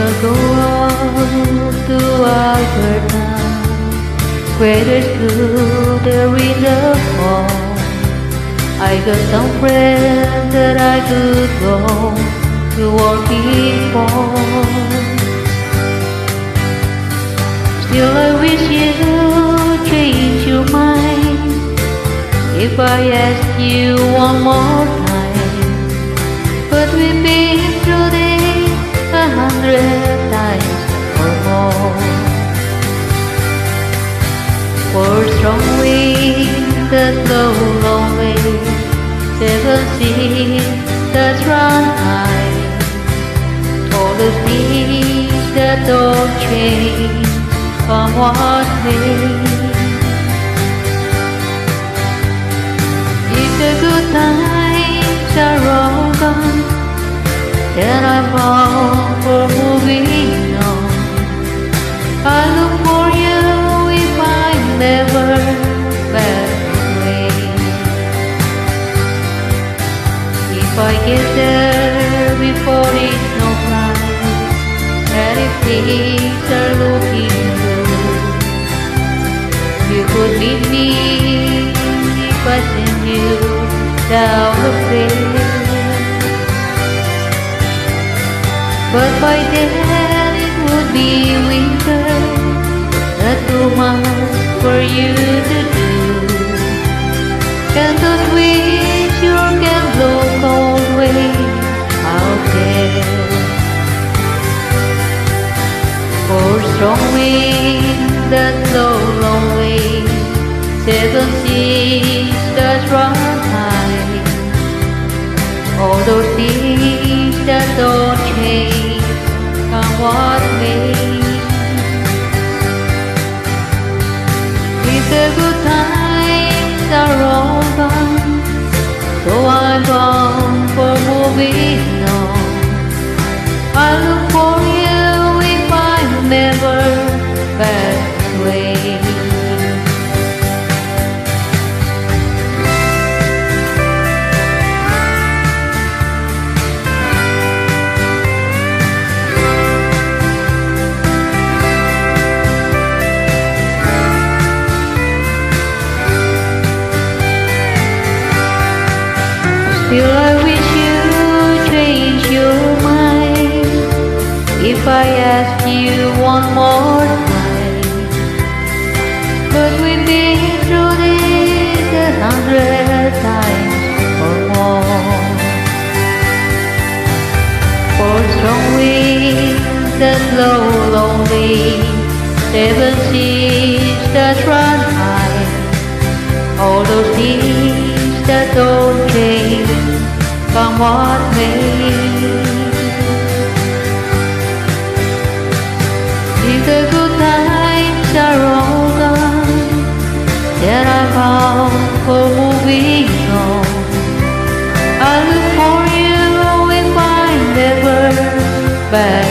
will go on to Alberta, where there's good there in the fall. I got some friends that I could go to working for. Still I wish you change your mind if I ask you one more time. But we've been through this 100 times or more. For strong winds that blow lonely, 7 seas that run high, all the things that don't change come what may. If the good times are all gone, then I'm bound for moving on. I look for you if I'm never back away. If I get there before it's no time, and if things are looking good, you could meet me if I send you down the place. But by then it would be winter, not too much for you to do. And those winds sure can blow cold way out there. For strong winds that blow lonely, 7 seas that run high, all those things that don't change come what may. If the good times are all gone, so I'm bound for moving on. I look for you if I'm never back away. Still I wish you change your mind if I ask you one more time. But we've been through this 100 times or more. For strong winds that blow lonely, 7 seas that run high, all those things that don't change come what may. If the good times are all gone, then I'm bound for moving on. I look for you if I'm never back